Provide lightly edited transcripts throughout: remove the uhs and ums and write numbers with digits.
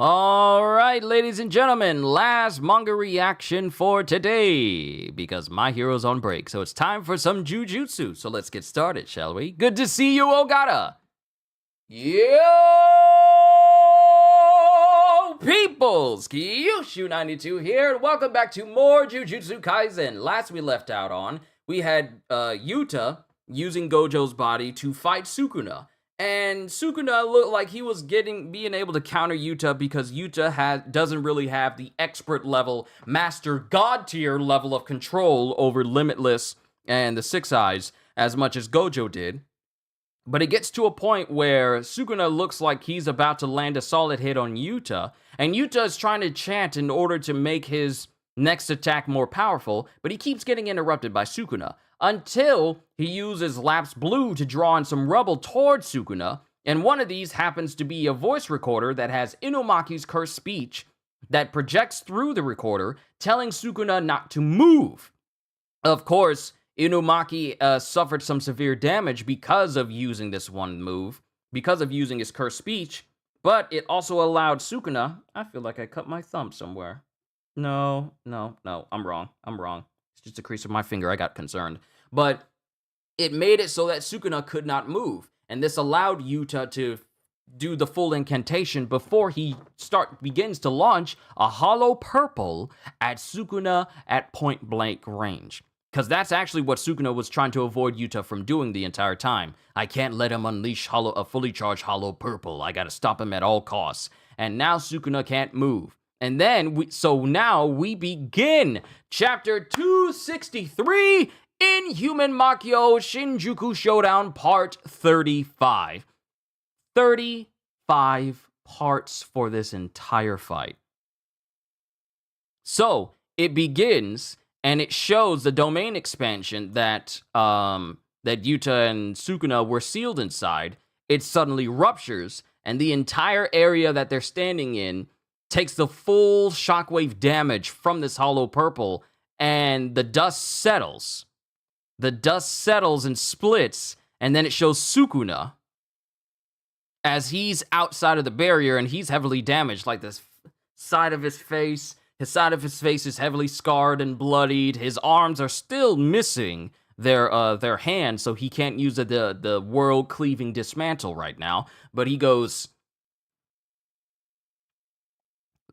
Alright, ladies and gentlemen, last manga reaction for today, because my hero's on break, so it's time for some Jujutsu. So let's get started, shall we? Good to see you, Ogata! Yo, peoples! Kyushu92 here, and welcome back to more Jujutsu Kaisen. Last we left out on, we had Yuta using Gojo's body to fight Sukuna. And Sukuna looked like he was being able to counter Yuta because Yuta doesn't really have the expert level, master god tier level of control over Limitless and the Six Eyes as much as Gojo did. But it gets to a point where Sukuna looks like he's about to land a solid hit on Yuta, and Yuta is trying to chant in order to make his next attack more powerful, but he keeps getting interrupted by Sukuna, until he uses Lapse Blue to draw in some rubble towards Sukuna, and one of these happens to be a voice recorder that has Inumaki's cursed speech that projects through the recorder, telling Sukuna not to move. Of course, Inumaki suffered some severe damage because of using this one move, because of using his cursed speech, but it also allowed Sukuna... I feel like I cut my thumb somewhere. No, I'm wrong. It's just a crease of my finger, I got concerned. But it made it so that Sukuna could not move, and this allowed Yuta to do the full incantation before he begins to launch a hollow purple at Sukuna at point blank range. Because that's actually what Sukuna was trying to avoid Yuta from doing the entire time. I can't let him unleash a fully charged hollow purple. I gotta stop him at all costs. And now Sukuna can't move. And then, now we begin Chapter 263, Inhuman Makyo Shinjuku Showdown Part 35. 35 parts for this entire fight. So, it begins, and it shows the domain expansion that Yuta and Sukuna were sealed inside. It suddenly ruptures, and the entire area that they're standing in takes the full shockwave damage from this hollow purple, and the dust settles. The dust settles and splits, and then it shows Sukuna as he's outside of the barrier, and he's heavily damaged, like this side of his face. His side of his face is heavily scarred and bloodied. His arms are still missing their hands, so he can't use the world-cleaving dismantle right now. But he goes,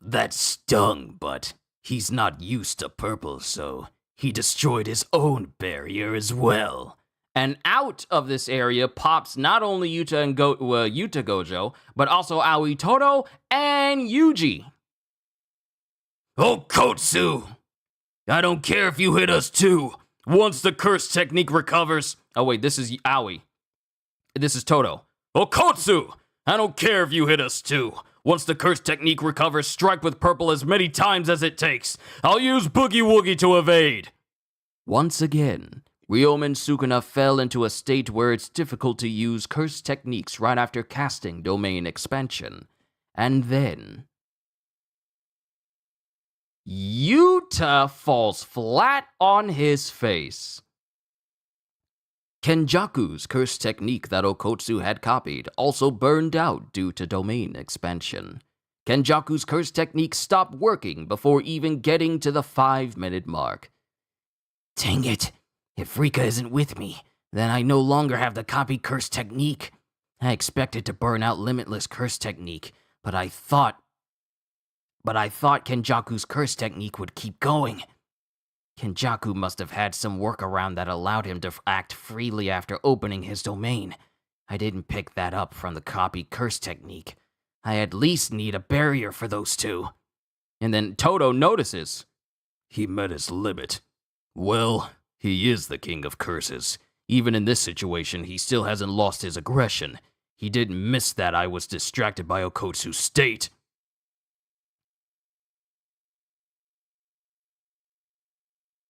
"That stung, but he's not used to purple, so he destroyed his own barrier as well." And out of this area pops not only Yuta and Yuta Gojo, but also Aoi Todo and Yuji. "Oh, Kotsu! I don't care if you hit us too. Once the curse technique recovers..." Oh wait, this is Aoi. This is Todo. "Oh, Kotsu! I don't care if you hit us too. Once the curse technique recovers, strike with purple as many times as it takes. I'll use Boogie Woogie to evade." Once again, Ryomen Sukuna fell into a state where it's difficult to use curse techniques right after casting domain expansion. And then Yuta falls flat on his face. Kenjaku's curse technique that Okotsu had copied also burned out due to domain expansion. Kenjaku's curse technique stopped working before even getting to the 5-minute mark. Dang it! If Rika isn't with me, then I no longer have the copy curse technique. I expected to burn out Limitless curse technique, but I thought Kenjaku's curse technique would keep going. Kenjaku must have had some workaround that allowed him to act freely after opening his domain. I didn't pick that up from the copy curse technique. I at least need a barrier for those two. And then Todo notices. He met his limit. Well, he is the king of curses. Even in this situation, he still hasn't lost his aggression. He didn't miss that I was distracted by Okotsu's state.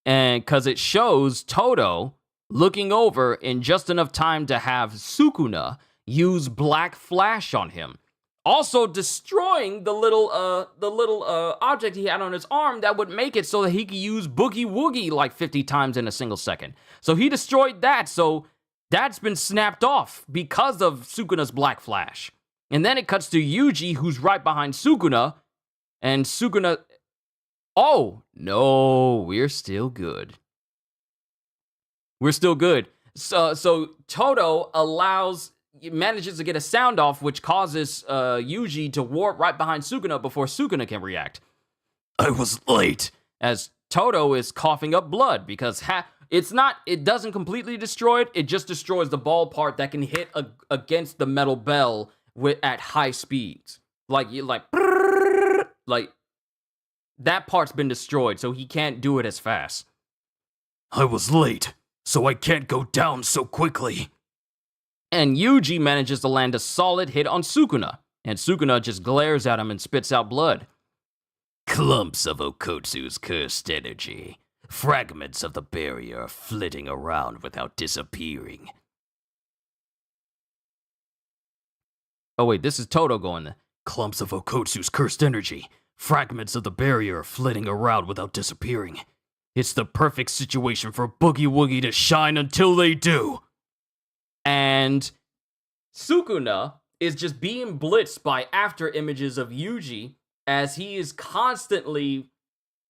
And because it shows Todo looking over in just enough time to have Sukuna use Black Flash on him. Also destroying the little object he had on his arm that would make it so that he could use Boogie Woogie like 50 times in a single second. So he destroyed that, so that's been snapped off because of Sukuna's Black Flash. And then it cuts to Yuji, who's right behind Sukuna. And Sukuna... Oh, no, we're still good. We're still good. So Todo manages to get a sound off, which causes Yuji to warp right behind Sukuna before Sukuna can react. I was late. As Todo is coughing up blood because it doesn't completely destroy it. It just destroys the ball part that can hit against the metal bell at high speeds. Like that part's been destroyed, so he can't do it as fast. I was late, so I can't go down so quickly. And Yuji manages to land a solid hit on Sukuna, and Sukuna just glares at him and spits out blood. Clumps of Okotsu's cursed energy. Fragments of the barrier flitting around without disappearing. Oh wait, this is Todo going there. Clumps of Okotsu's cursed energy. Fragments of the barrier flitting around without disappearing. It's the perfect situation for Boogie Woogie to shine until they do. And Sukuna is just being blitzed by after images of Yuji as he is constantly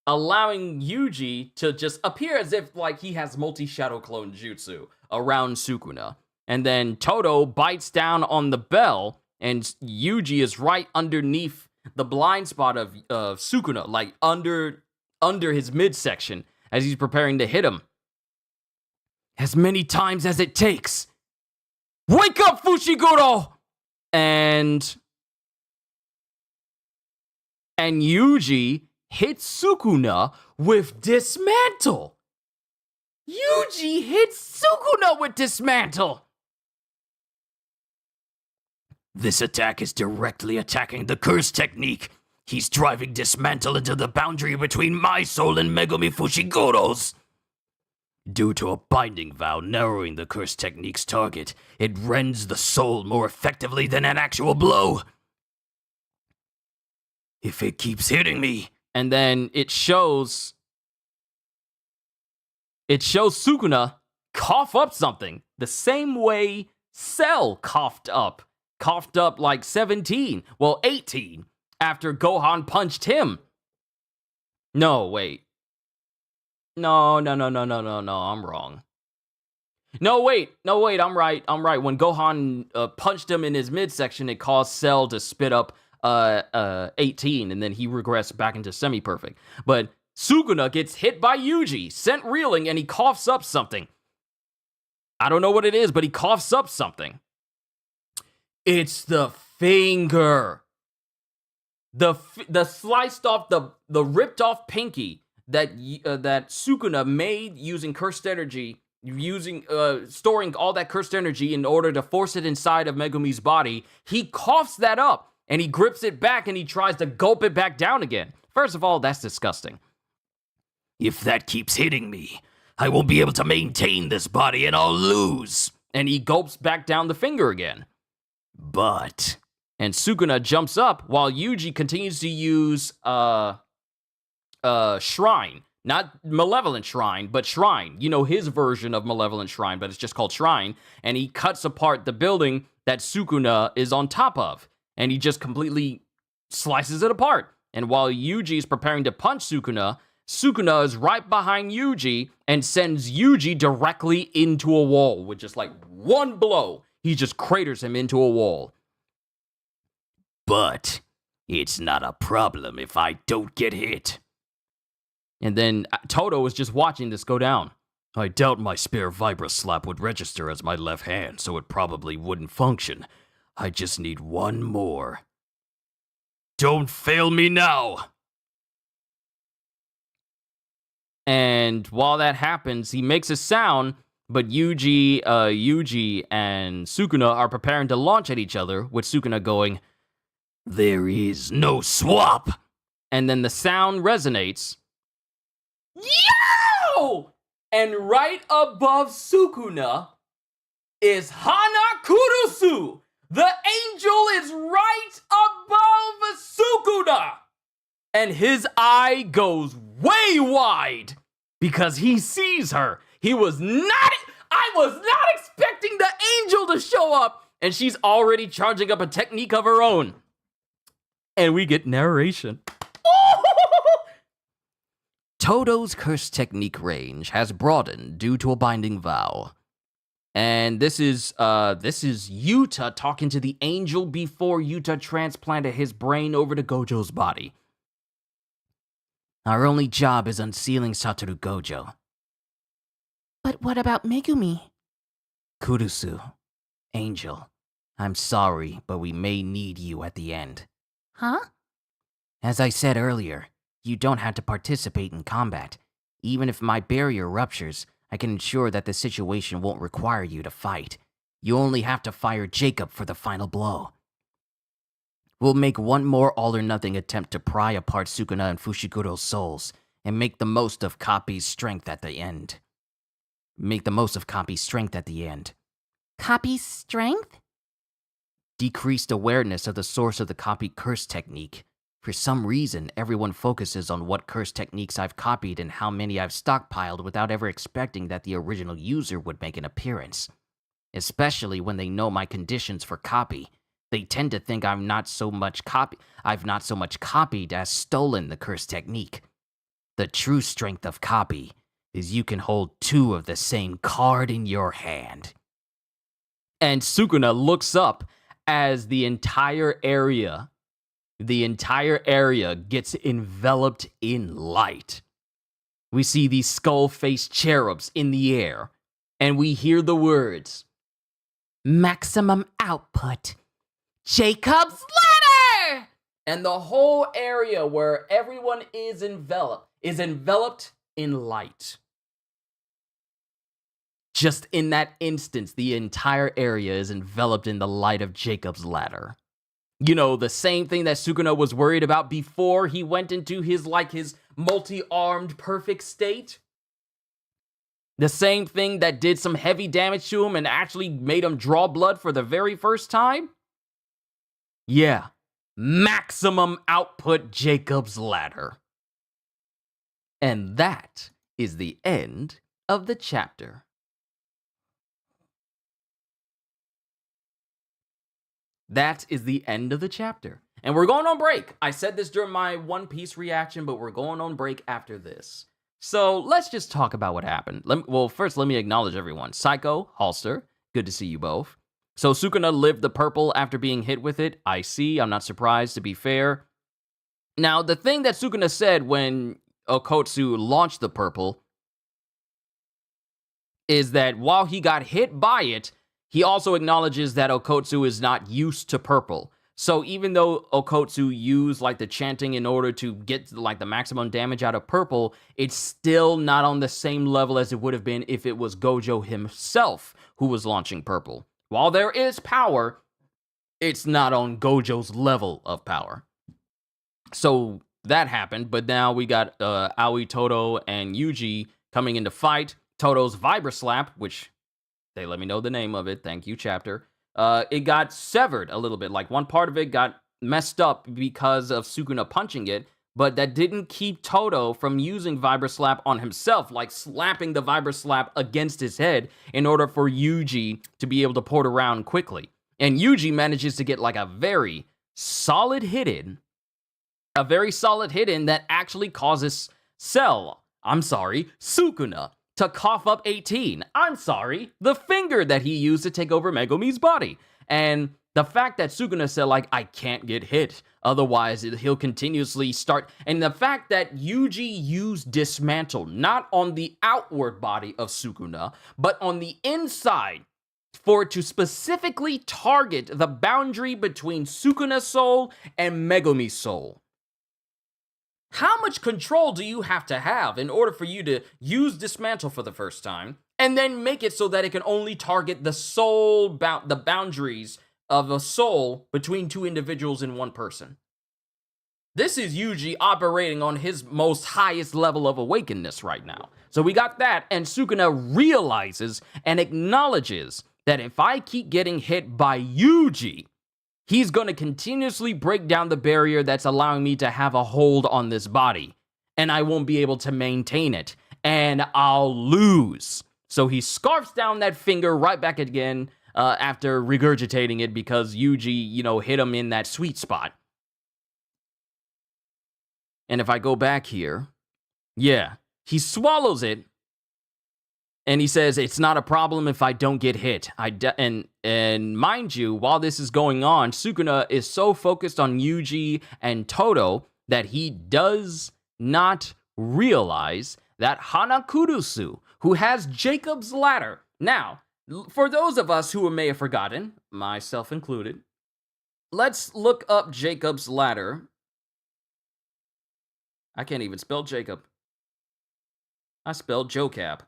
allowing Yuji to just appear as if like he has multi-shadow clone jutsu around Sukuna. And then Todo bites down on the bell and Yuji is right underneath the blind spot of Sukuna, like under his midsection as he's preparing to hit him. As many times as it takes. Wake up, Fushiguro! And Yuji hits Sukuna with Dismantle. Yuji hits Sukuna with Dismantle. This attack is directly attacking the curse technique. He's driving Dismantle into the boundary between my soul and Megumi Fushiguro's. Due to a binding vow narrowing the curse technique's target, it rends the soul more effectively than an actual blow. If it keeps hitting me... And then it shows Sukuna cough up something the same way Cell coughed up like 17, well 18, after Gohan punched him. No, wait. No, I'm wrong. No, wait, I'm right. When Gohan punched him in his midsection, it caused Cell to spit up 18, and then he regressed back into semi-perfect. But Sukuna gets hit by Yuji, sent reeling, and he coughs up something. I don't know what it is, but he coughs up something. It's the finger. The sliced off, the ripped off pinky that Sukuna made using cursed energy, storing all that cursed energy in order to force it inside of Megumi's body. He coughs that up. And he grips it back and he tries to gulp it back down again. First of all, that's disgusting. If that keeps hitting me, I won't be able to maintain this body and I'll lose. And he gulps back down the finger again. But... And Sukuna jumps up while Yuji continues to use Shrine. Not Malevolent Shrine, but Shrine. You know, his version of Malevolent Shrine, but it's just called Shrine. And he cuts apart the building that Sukuna is on top of. And he just completely slices it apart. And while Yuji is preparing to punch Sukuna, Sukuna is right behind Yuji and sends Yuji directly into a wall with just like one blow. He just craters him into a wall. But it's not a problem if I don't get hit. And then Todo is just watching this go down. I doubt my spare Vibra Slap would register as my left hand, so it probably wouldn't function. I just need one more. Don't fail me now! And while that happens, he makes a sound, but Yuji and Sukuna are preparing to launch at each other, with Sukuna going, there is no swap! And then the sound resonates. Yo! And right above Sukuna is Hanakurusu! The angel is right above Sukuna! And his eye goes way wide because he sees her. I was not expecting the angel to show up And she's already charging up a technique of her own. And we get narration. Todo's curse technique range has broadened due to a binding vow. And this is Yuta talking to the angel before Yuta transplanted his brain over to Gojo's body. Our only job is unsealing Satoru Gojo. But what about Megumi? Kurusu, Angel, I'm sorry, but we may need you at the end. Huh? As I said earlier, you don't have to participate in combat. Even if my barrier ruptures, I can ensure that the situation won't require you to fight. You only have to fire Jacob for the final blow. We'll make one more all-or-nothing attempt to pry apart Sukuna and Fushiguro's souls, and make the most of Kapi's strength at the end. Kapi's strength? Decreased awareness of the source of the Kapi curse technique. For some reason, everyone focuses on what curse techniques I've copied and how many I've stockpiled without ever expecting that the original user would make an appearance. Especially when they know my conditions for copy. They tend to think I've not so much copied as stolen the curse technique. The true strength of copy is you can hold two of the same card in your hand. And Sukuna looks up as the entire area gets enveloped in light. We see these skull-faced cherubs in the air, and we hear the words, "Maximum output, Jacob's ladder!" And the whole area where everyone is enveloped in light. Just in that instance, the entire area is enveloped in the light of Jacob's ladder. You know, the same thing that Sukuna was worried about before he went into his multi-armed perfect state. The same thing that did some heavy damage to him and actually made him draw blood for the very first time. Yeah, maximum output Jacob's ladder. And that is the end of the chapter. That is the end of the chapter. And we're going on break. I said this during my One Piece reaction, but we're going on break after this. So let's just talk about what happened. First, let me acknowledge everyone. Psycho, Halster, good to see you both. So Sukuna lived the purple after being hit with it. I see. I'm not surprised, to be fair. Now, the thing that Sukuna said when Okotsu launched the purple is that while he got hit by it, he also acknowledges that Okotsu is not used to purple. So even though Okotsu used the chanting in order to get the maximum damage out of purple, it's still not on the same level as it would have been if it was Gojo himself who was launching purple. While there is power, it's not on Gojo's level of power. So that happened, but now we got Aoi, Todo, and Yuji coming into fight. Todo's Vibra Slap, which they let me know the name of it. Thank you, chapter. It got severed a little bit. One part of it got messed up because of Sukuna punching it, but that didn't keep Todo from using Vibra Slap on himself, slapping the Vibra Slap against his head in order for Yuji to be able to port around quickly. And Yuji manages to get a very solid hit in that actually causes Sukuna to cough up 18. The finger that he used to take over Megumi's body. And the fact that Sukuna said, I can't get hit, otherwise he'll continuously start. And the fact that Yuji used Dismantle, not on the outward body of Sukuna, but on the inside, for it to specifically target the boundary between Sukuna's soul and Megumi's soul. How much control do you have to have in order for you to use Dismantle for the first time, and then make it so that it can only target the soul, the boundaries of a soul between two individuals in one person? This is Yuji operating on his most highest level of awakenedness right now. So we got that, and Sukuna realizes and acknowledges that if I keep getting hit by Yuji, he's going to continuously break down the barrier that's allowing me to have a hold on this body. And I won't be able to maintain it. And I'll lose. So he scarfs down that finger right back again after regurgitating it because Yuji, hit him in that sweet spot. And if I go back here, yeah, he swallows it. And he says, it's not a problem if I don't get hit. And mind you, while this is going on, Sukuna is so focused on Yuji and Todo that he does not realize that Hanakurusu, who has Jacob's ladder. Now, for those of us who may have forgotten, myself included, let's look up Jacob's ladder. I can't even spell Jacob. I spelled Jocab.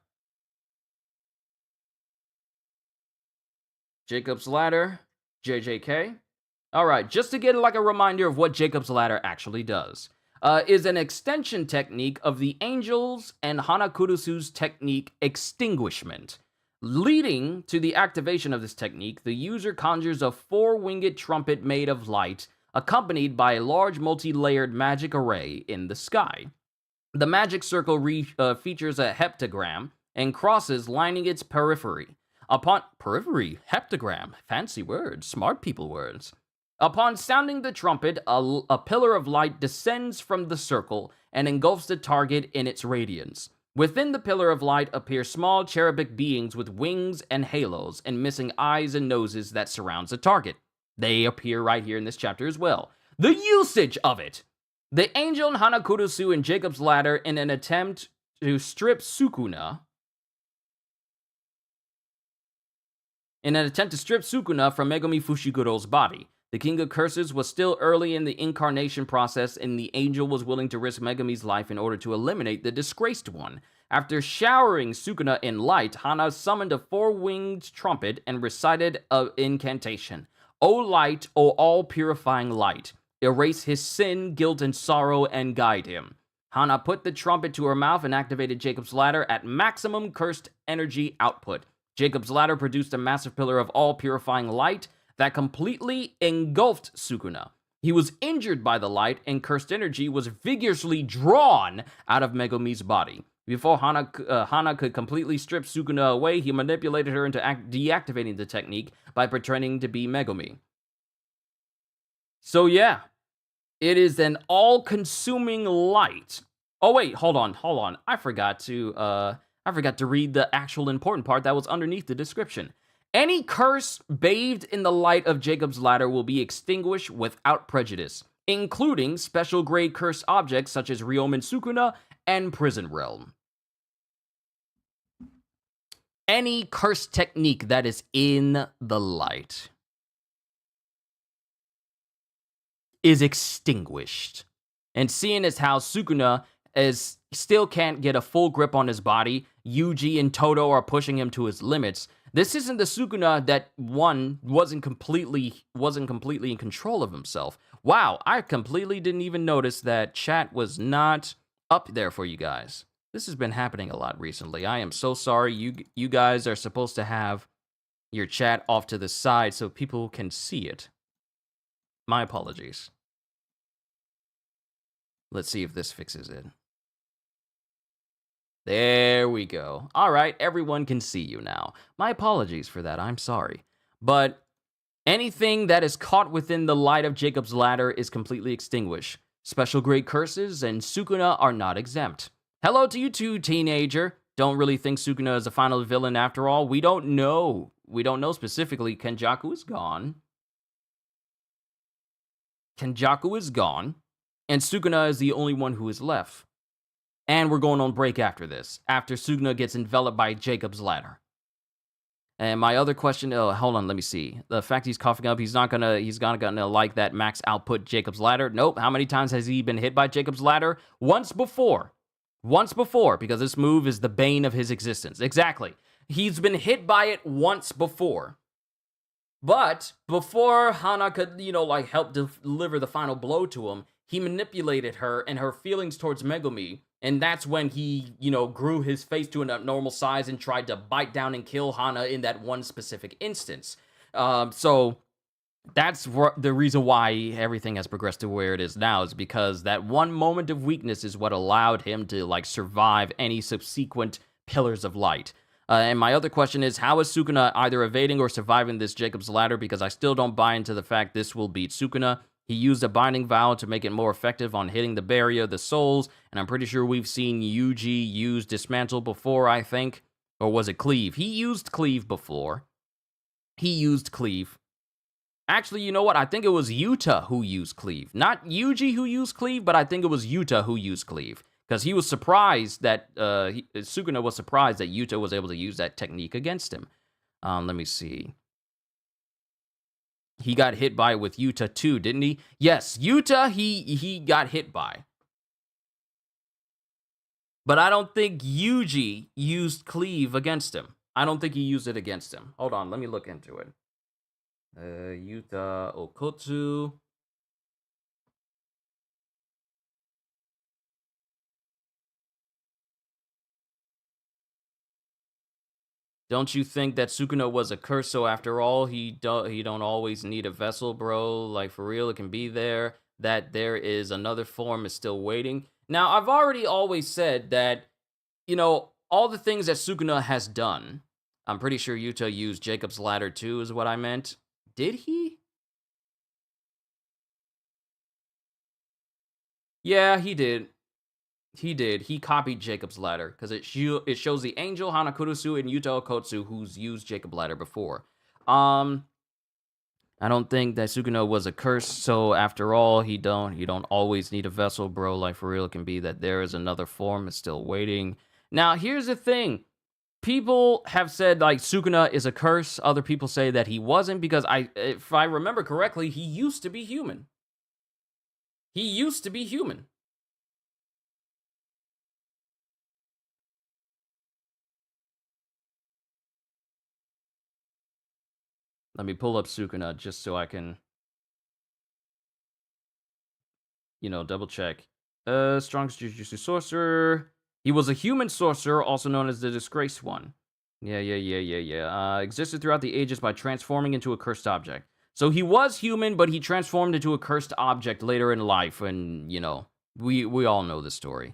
Jacob's ladder, JJK. All right, just to get like a reminder of what Jacob's ladder actually does, is an extension technique of the angels and Hanakurusu's technique extinguishment. Leading to the activation of this technique, the user conjures a four-winged trumpet made of light, accompanied by a large multi-layered magic array in the sky. The magic circle features a heptagram and crosses lining its periphery. Heptagram, fancy words, smart people words. Upon sounding the trumpet, a pillar of light descends from the circle and engulfs the target in its radiance. Within the pillar of light appear small cherubic beings with wings and halos and missing eyes and noses that surrounds the target. They appear right here in this chapter as well. The usage of it! The angel and Hanakurusu in Jacob's ladder in an attempt to strip Sukuna from Megumi Fushiguro's body. The King of Curses was still early in the incarnation process, and the angel was willing to risk Megumi's life in order to eliminate the disgraced one. After showering Sukuna in light, Hana summoned a four-winged trumpet and recited an incantation. O light, O all-purifying light, erase his sin, guilt, and sorrow, and guide him. Hana put the trumpet to her mouth and activated Jacob's ladder at maximum cursed energy output. Jacob's ladder produced a massive pillar of all-purifying light that completely engulfed Sukuna. He was injured by the light, and cursed energy was vigorously drawn out of Megumi's body. Before Hana could completely strip Sukuna away, he manipulated her into deactivating the technique by pretending to be Megumi. So yeah, it is an all-consuming light. Oh wait, hold on. I forgot to read the actual important part that was underneath the description. Any curse bathed in the light of Jacob's ladder will be extinguished without prejudice, including special grade cursed objects such as Ryomen Sukuna and Prison Realm. Any cursed technique that is in the light is extinguished. And seeing as how Sukuna still can't get a full grip on his body, Yuji and Todo are pushing him to his limits. This isn't the Sukuna that wasn't completely in control of himself. Wow, I completely didn't even notice that chat was not up there for you guys. This has been happening a lot recently. I am so sorry. You guys are supposed to have your chat off to the side so people can see it. My apologies. Let's see if this fixes it. There we go. All right, everyone can see you now. My apologies for that. I'm sorry. But anything that is caught within the light of Jacob's ladder is completely extinguished. Special grade curses and Sukuna are not exempt. Hello to you too, teenager. Don't really think Sukuna is the final villain after all. We don't know. We don't know specifically. Kenjaku is gone. And Sukuna is the only one who is left. And we're going on break after this, after Sukuna gets enveloped by Jacob's ladder. And my other question, hold on, let me see. The fact he's coughing up, he's not gonna like that max output Jacob's ladder. Nope. How many times has he been hit by Jacob's ladder? Once before, because this move is the bane of his existence. Exactly. He's been hit by it once before. But before Hana could, help deliver the final blow to him, he manipulated her and her feelings towards Megumi. And that's when he, grew his face to an abnormal size and tried to bite down and kill Hana in that one specific instance. So that's the reason why everything has progressed to where it is now, is because that one moment of weakness is what allowed him to, survive any subsequent pillars of light. And my other question is, how is Sukuna either evading or surviving this Jacob's Ladder? Because I still don't buy into the fact this will beat Sukuna. He used a binding vow to make it more effective on hitting the barrier, the souls, and I'm pretty sure we've seen Yuji use Dismantle before, I think. Or was it Cleave? He used Cleave before. He used Cleave. Actually, you know what? I think it was Yuta who used Cleave. Not Yuji who used Cleave, but I think it was Yuta who used Cleave. Because he was surprised that, Sukuna was surprised that Yuta was able to use that technique against him. Let me see. He got hit by with Yuta too, didn't he? Yes, Yuta, he got hit by. But I don't think Yuji used Cleave against him. I don't think he used it against him. Hold on, let me look into it. Yuta Okotsu. Don't you think that Sukuna was a curse? So after all, he don't always need a vessel, bro. Like, for real, it can be there. That there is another form is still waiting. Now, I've already always said that, you know, all the things that Sukuna has done. I'm pretty sure Yuta used Jacob's Ladder too, is what I meant. Did he? Yeah, he did. He did. He copied Jacob's Ladder because it shows the Angel, Hanakurusu, and Yuta Okotsu who's used Jacob's Ladder before. I don't think that Sukuna was a curse, so after all, you don't always need a vessel, bro. Like, for real, it can be that there is another form is still waiting. Now, here's the thing. People have said, like, Sukuna is a curse. Other people say that he wasn't because, if I remember correctly, he used to be human. He used to be human. Let me pull up Sukuna just so I can, you know, double check. Strongest Jujutsu sorcerer. He was a human sorcerer, also known as the Disgraced One. Yeah. Existed throughout the ages by transforming into a cursed object. So he was human, but he transformed into a cursed object later in life, and, you know, we all know the story.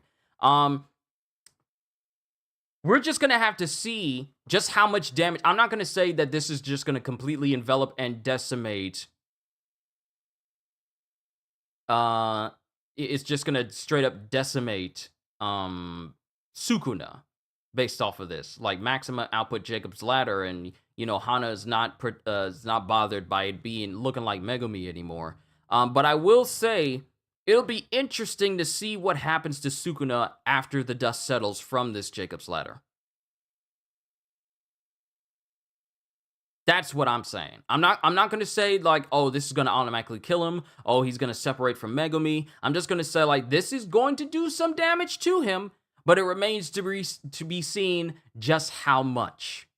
We're just going to have to see just how much damage. I'm not going to say that this is just going to completely envelop and decimate. It's just going to straight up decimate Sukuna based off of this. Like, Maxima output Jacob's Ladder, and, you know, Hana is not bothered by it looking like Megumi anymore. But I will say, it'll be interesting to see what happens to Sukuna after the dust settles from this Jacob's Ladder. That's what I'm saying. I'm not going to say, like, oh, this is going to automatically kill him. Oh, he's going to separate from Megumi. I'm just going to say, like, this is going to do some damage to him, but it remains to be seen just how much.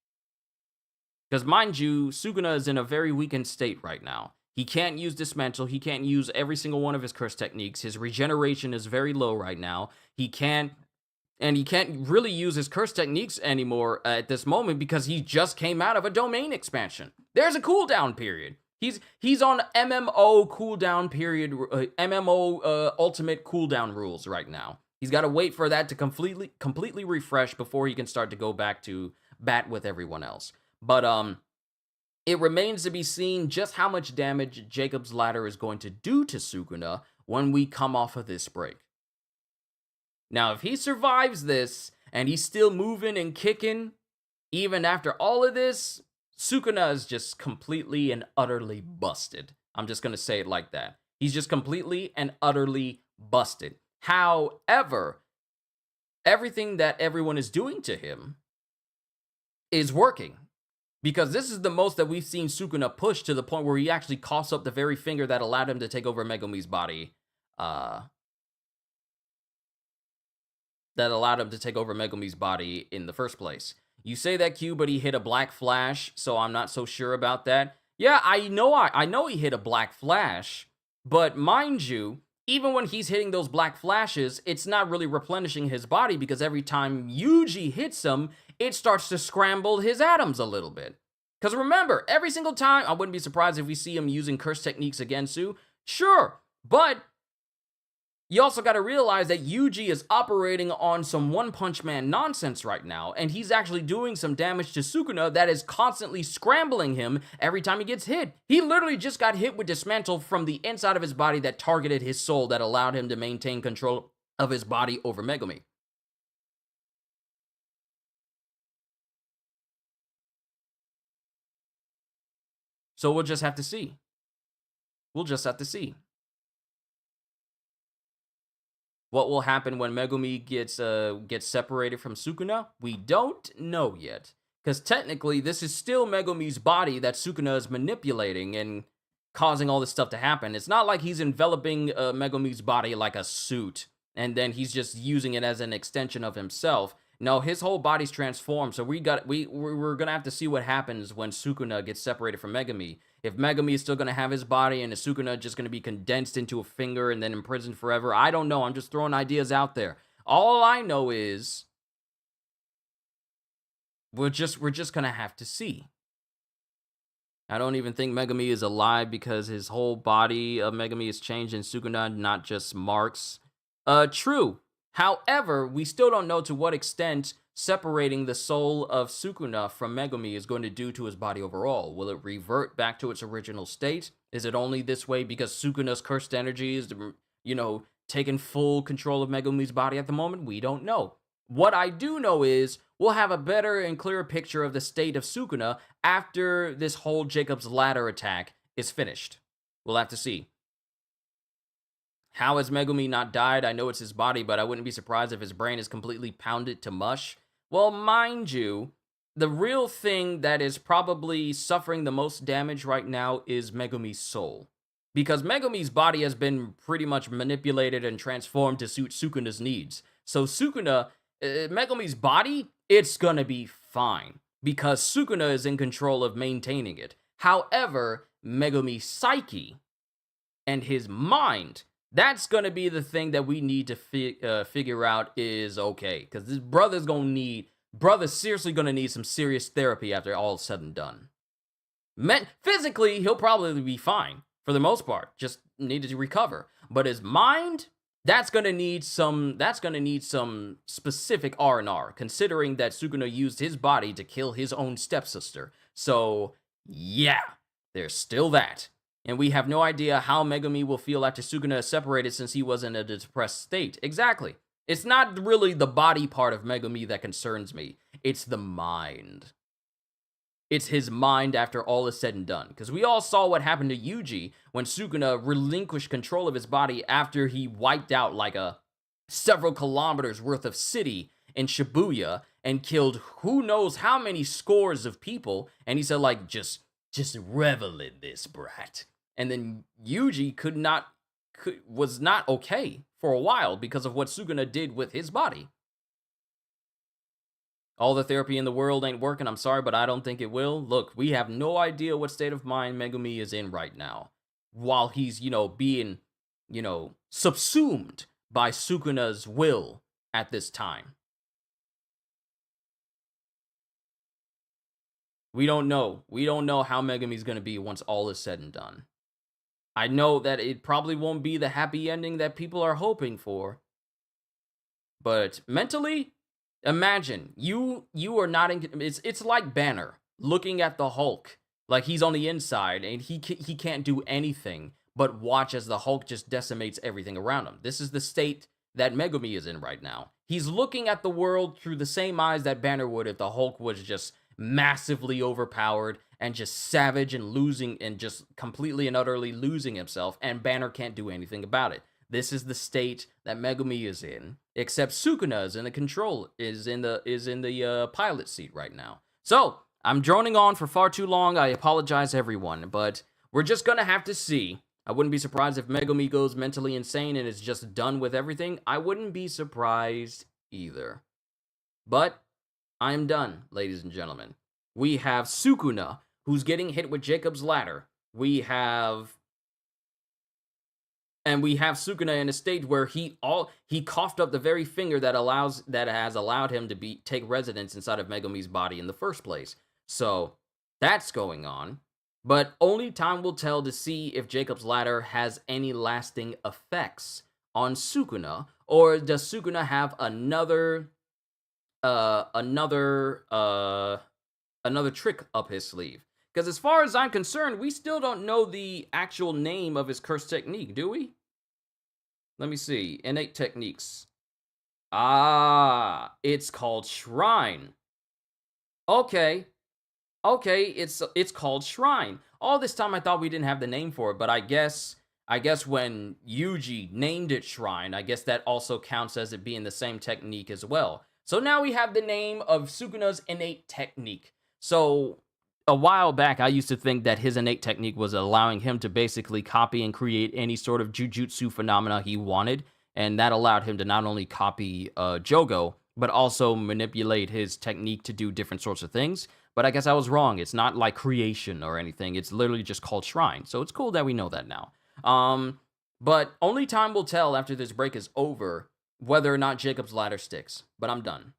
Because, mind you, Sukuna is in a very weakened state right now. He can't use Dismantle. He can't use every single one of his curse techniques. His regeneration is very low right now. He can't really use his curse techniques anymore at this moment because he just came out of a domain expansion. There's a cooldown period. He's on MMO cooldown period, MMO ultimate cooldown rules right now. He's got to wait for that to completely refresh before he can start to go back to bat with everyone else. But it remains to be seen just how much damage Jacob's Ladder is going to do to Sukuna when we come off of this break. Now, if he survives this, and he's still moving and kicking, even after all of this, Sukuna is just completely and utterly busted. I'm just going to say it like that. He's just completely and utterly busted. However, everything that everyone is doing to him is working. Because this is the most that we've seen Sukuna push to the point where he actually coughs up the very finger that allowed him to take over Megumi's body. That allowed him to take over Megumi's body in the first place. You say that, Q, but he hit a black flash, so I'm not so sure about that. Yeah, I know he hit a black flash, but mind you, even when he's hitting those black flashes, it's not really replenishing his body because every time Yuji hits him, it starts to scramble his atoms a little bit. Because remember, every single time, I wouldn't be surprised if we see him using curse techniques against Su. Sure, but You also got to realize that Yuji is operating on some One Punch Man nonsense right now, and he's actually doing some damage to Sukuna that is constantly scrambling him every time he gets hit. He literally just got hit with Dismantle from the inside of his body that targeted his soul, that allowed him to maintain control of his body over Megumi. So we'll just have to see. We'll just have to see. What will happen when Megumi gets separated from Sukuna? We don't know yet. Because technically, this is still Megumi's body that Sukuna is manipulating and causing all this stuff to happen. It's not like he's enveloping Megumi's body like a suit, and then he's just using it as an extension of himself. No, his whole body's transformed, so we're gonna have to see what happens when Sukuna gets separated from Megumi. If Megumi is still gonna have his body and is Sukuna just gonna be condensed into a finger and then imprisoned forever, I don't know. I'm just throwing ideas out there. All I know is we're just gonna have to see. I don't even think Megumi is alive because his whole body of Megumi is changed in Sukuna, not just marks. True. However, we still don't know to what extent separating the soul of Sukuna from Megumi is going to do to his body overall. Will it revert back to its original state? Is it only this way because Sukuna's cursed energy is, taking full control of Megumi's body at the moment? We don't know. What I do know is we'll have a better and clearer picture of the state of Sukuna after this whole Jacob's Ladder attack is finished. We'll have to see. How has Megumi not died? I know it's his body, but I wouldn't be surprised if his brain is completely pounded to mush. Well, mind you, the real thing that is probably suffering the most damage right now is Megumi's soul. Because Megumi's body has been pretty much manipulated and transformed to suit Sukuna's needs. So Megumi's body, it's gonna be fine. Because Sukuna is in control of maintaining it. However, Megumi's psyche and his mind, that's going to be the thing that we need to figure out is okay. Because this brother's seriously going to need some serious therapy after all is said and done. Physically, he'll probably be fine for the most part. Just needed to recover. But his mind, that's going to need some specific R&R, considering that Sukuna used his body to kill his own stepsister. So, yeah, there's still that. And we have no idea how Megumi will feel after Sukuna is separated since he was in a depressed state. Exactly. It's not really the body part of Megumi that concerns me. It's the mind. It's his mind after all is said and done. Because we all saw what happened to Yuji when Sukuna relinquished control of his body after he wiped out like a several kilometers worth of city in Shibuya and killed who knows how many scores of people. And he said, like, just revel in this, brat. And then Yuji was not okay for a while because of what Sukuna did with his body. All the therapy in the world ain't working, I'm sorry, but I don't think it will. Look, we have no idea what state of mind Megumi is in right now. While he's, being, subsumed by Sukuna's will at this time. We don't know. We don't know how Megumi's going to be once all is said and done. I know that it probably won't be the happy ending that people are hoping for. But mentally, imagine you are not in. It's like Banner looking at the Hulk like he's on the inside and he can't do anything but watch as the Hulk just decimates everything around him. This is the state that Megumi is in right now. He's looking at the world through the same eyes that Banner would if the Hulk was just massively overpowered and just savage and losing and just completely and utterly losing himself, and Banner can't do anything about it. This is the state that Megumi is in, except Sukuna is in the pilot seat right now. So, I'm droning on for far too long. I apologize, everyone, but we're just gonna have to see. I wouldn't be surprised if Megumi goes mentally insane and is just done with everything. I wouldn't be surprised either. But I am done, ladies and gentlemen. We have Sukuna, who's getting hit with Jacob's Ladder. We have Sukuna in a state where he coughed up the very finger that has allowed him to take residence inside of Megumi's body in the first place. So that's going on. But only time will tell to see if Jacob's Ladder has any lasting effects on Sukuna, or does Sukuna have another trick up his sleeve? Because as far as I'm concerned, we still don't know the actual name of his curse technique, do we? Let me see. Innate techniques. Ah, it's called Shrine. Okay. Okay, it's called Shrine. All this time I thought we didn't have the name for it, but I guess when Yuji named it Shrine, I guess that also counts as it being the same technique as well. So now we have the name of Sukuna's innate technique. So a while back, I used to think that his innate technique was allowing him to basically copy and create any sort of jujutsu phenomena he wanted, and that allowed him to not only copy Jogo, but also manipulate his technique to do different sorts of things. But I guess I was wrong. It's not like creation or anything. It's literally just called Shrine. So it's cool that we know that now. But only time will tell after this break is over whether or not Jacob's ladder sticks. But I'm done.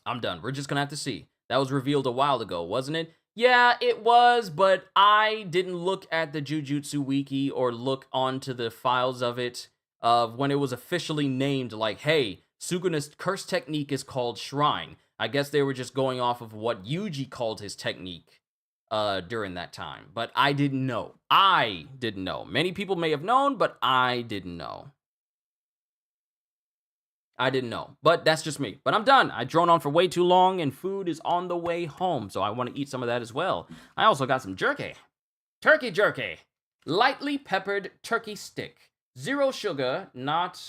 I'm done. We're just going to have to see. That was revealed a while ago, wasn't it? Yeah, it was, but I didn't look at the Jujutsu Wiki or look onto the files of it when it was officially named, like, hey, Sukuna's curse technique is called Shrine. I guess they were just going off of what Yuji called his technique during that time. But I didn't know. I didn't know. Many people may have known, but I didn't know. I didn't know. But that's just me. But I'm done. I droned on for way too long, and food is on the way home, so I want to eat some of that as well. I also got some jerky. Turkey jerky. Lightly peppered turkey stick. 0 sugar, not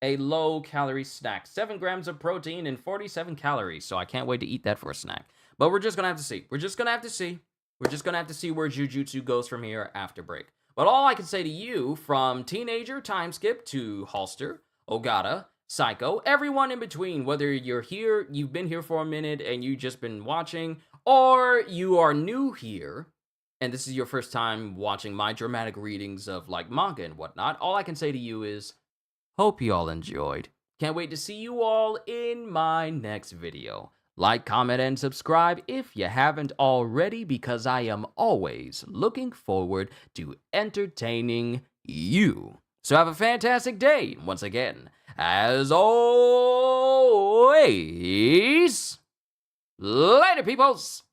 a low-calorie snack. 7 grams of protein and 47 calories, so I can't wait to eat that for a snack. But we're just going to have to see. We're just going to have to see. We're just going to have to see where Jujutsu goes from here after break. But all I can say to you, from Teenager Time Skip to Halster, Ogata, Psycho, everyone in between, whether you're here, you've been here for a minute and you've just been watching, or you are new here, and this is your first time watching my dramatic readings of, like, manga and whatnot, all I can say to you is, hope you all enjoyed. Can't wait to see you all in my next video. Like, comment, and subscribe if you haven't already, because I am always looking forward to entertaining you. So have a fantastic day. Once again, as always, later, peoples!